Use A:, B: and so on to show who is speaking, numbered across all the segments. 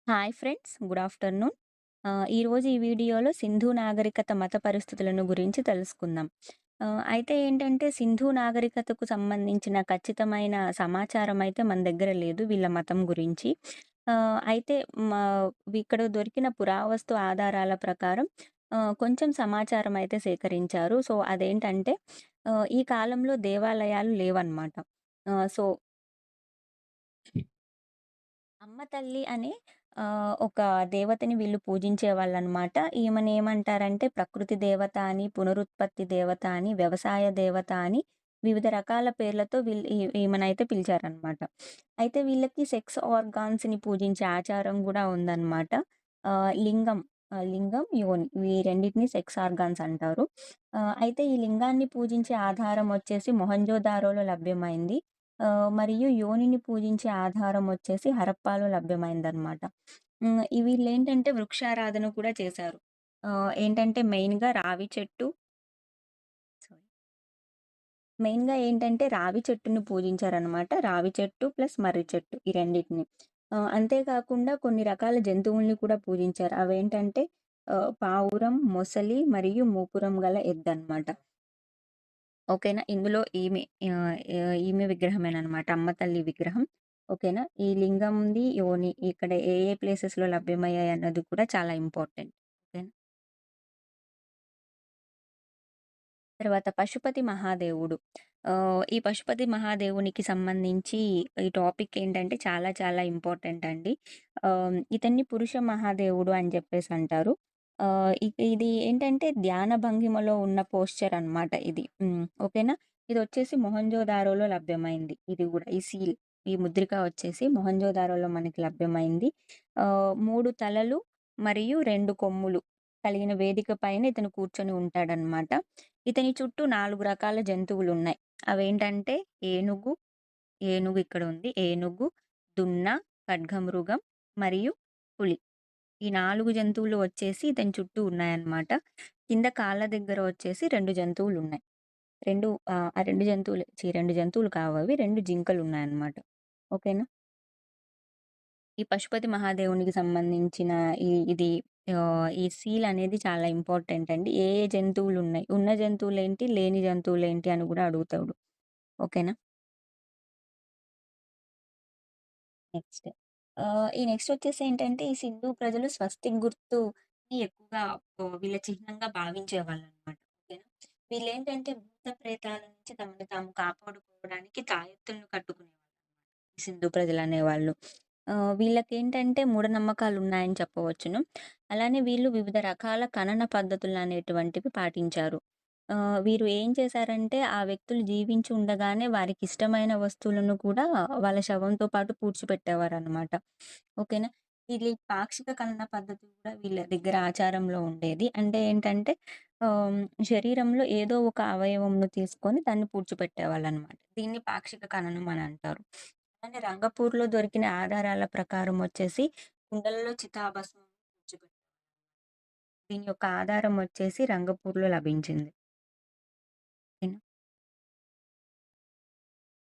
A: Hi friends. Good afternoon. ఈరోజు ఈ వీడియోలో సింధు నాగరికత మత పరిస్థితులను గురించి తెలుసుకుందాం. అయితే ఏంటంటే సింధు నాగరికతకు సంబంధించిన ఖచ్చితమైన సమాచారం అయితే మన దగ్గర లేదు వీళ్ళ మతం గురించి. అయితే మా ఇక్కడ దొరికిన పురావస్తు ఆధారాల ప్రకారం కొంచెం సమాచారం అయితే సేకరించారు. సో, అదేంటంటే ఈ కాలంలో దేవాలయాలు లేవన్నమాట. సో అమ్మ తల్లి అనే ఒక దేవతని వీళ్ళు పూజించేవాళ్ళనమాట. ఈమెని ఏమంటారంటే ప్రకృతి దేవత అని, పునరుత్పత్తి దేవత అని, వ్యవసాయ దేవత అని వివిధ రకాల పేర్లతో వీళ్ళు ఈమెనైతే పిలిచారనమాట. అయితే వీళ్ళకి సెక్స్ ఆర్గాన్స్‌ని పూజించే ఆచారం గూడా ఉందనమాట. లింగం, యోని ఈ రెండిటిని సెక్స్ ఆర్గాన్స్ అంటారు. అయితే ఈ లింగాన్ని పూజించే ఆధారం వచ్చేసి మొహంజోదారోలో లభ్యమైంది. మరియు యోనిని పూజించే ఆధారం వచ్చేసి హరప్పాలో లభ్యమైందనమాట. వీళ్ళేంటంటే వృక్షారాధన కూడా చేశారు. ఏంటంటే సారీ. మెయిన్‌గా ఏంటంటే రావి చెట్టుని పూజించారనమాట. రావి చెట్టు ప్లస్ మర్రి చెట్టు ఈ రెండిటిని. అంతేకాకుండా కొన్ని రకాల జంతువుల్ని కూడా పూజించారు. అవేంటంటే పావురం, మొసలి మరియు మూపురం గల ఎద్దనమాట. ఓకేనా. ఇందులో ఈమె విగ్రహమేననమాట. అమ్మ తల్లి విగ్రహం. ఓకేనా. ఈ లింగంది, యోని ఇక్కడ ఏ ఏ ప్లేసెస్‌లో లభ్యమయ్యాయన్నది కూడా చాలా ఇంపార్టెంట్. ఓకేనా. తర్వాత పశుపతి మహాదేవుడు. ఈ పశుపతి మహాదేవునికి సంబంధించి ఈ టాపిక్ ఏంటంటే చాలా చాలా ఇంపార్టెంట్ అండి. ఇతన్ని పురుష మహాదేవుడు అని జెప్పేసంటారు. ఇది ఏంటంటే ధ్యాన భంగిమలో ఉన్న పోస్చర్ అనమాట ఇది. ఓకేనా. ఇదొచ్చేసి మొహంజోదారోలో లభ్యమైంది. ఇది గూడా ఈ ముద్రిక వచ్చేసి మొహంజోదారోలో మనకి లభ్యమైంది. 3 తలలు మరియు 2 కొమ్ములు కలిగిన వేదిక పైన ఇతను కూర్చొని ఉంటాడనమాట. ఇతని చుట్టూ 4 రకాల జంతువులున్నాయి. అవేంటంటే ఏనుగు, ఏనుగు ఇక్కడ ఉంది. ఏనుగు, దున్న, ఖడ్గమృగం మరియు పులి. ఈ 4 జంతువులు వచ్చేసి ఇతని చుట్టూ ఉన్నాయన్నమాట. కింద కాళ్ళ దగ్గర వచ్చేసి 2 జంతువులున్నాయి. 2 జంతువులు కావవి. 2 జింకలున్నాయన్నమాట. ఓకేనా. ఈ పశుపతి మహాదేవునికి సంబంధించిన ఇది ఈ సీల్ అనేది చాలా ఇంపార్టెంట్ అండి. ఏ ఏ జంతువులున్నాయి, ఉన్న జంతువులేంటి, లేని జంతువులేంటి అని గూడా అడుగుతాడు. ఓకేనా. నెక్స్ట్. ఈ నెక్స్ట్ వచ్చేసి ఏంటంటే, ఈ సింధు ప్రజలు స్వస్తిక్ గుర్తుని ఎక్కువగా వీళ్ళ చిహ్నంగా భావించేవాళ్ళనమాట. ఓకేనా. వీళ్ళేంటంటే భూత ప్రేతాల నుంచి తమను తాము కాపాడుకోవడానికి తాయెత్తులను కట్టుకునేవాళ్ళు. ఈ సింధు ప్రజలనేవాళ్ళు. వీళ్ళకేంటంటే మూఢనమ్మకాలున్నాయని చెప్పవచ్చును. అలానే వీళ్ళు వివిధ రకాల ఖనన పద్ధతులనేటువంటివి పాటించారు. వీరు ఏం చేశారంటే, ఆ వ్యక్తులు జీవించి ఉండగానే వారికిష్టమైన వస్తువులను కూడా వాళ్ళ శవంతో పాటు పూడ్చిపెట్టేవారనమాట. ఓకేనా. ఇది పాక్షిక ఖనన పద్ధతి కూడా వీళ్ళ దగ్గర ఆచారంలో ఉండేది. అంటే ఏంటంటే, ఆహ్, శరీరంలో ఏదో ఒక అవయవంను తీసుకొని దాన్ని పూడ్చిపెట్టేవాళ్ళనమాట. దీన్ని పాక్షిక ఖననం అని అంటారు. అలానే రంగపూర్‌లో దొరికిన ఆధారాల ప్రకారం వచ్చేసి కుండలలో చితాభస్మం పూడ్చిపెట్టారు. దీని యొక్క ఆధారం వచ్చేసి రంగపూర్‌లో లభించింది. ఓకేనా.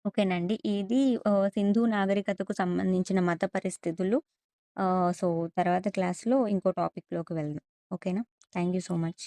A: ఓకేనండి. ఇది సింధు నాగరికతకు సంబంధించిన మత పరిస్థితులు. సో, తర్వాత క్లాస్‌లో ఇంకో టాపిక్‌లోకి వెళ్దాం. ఓకేనా. Thank you so much.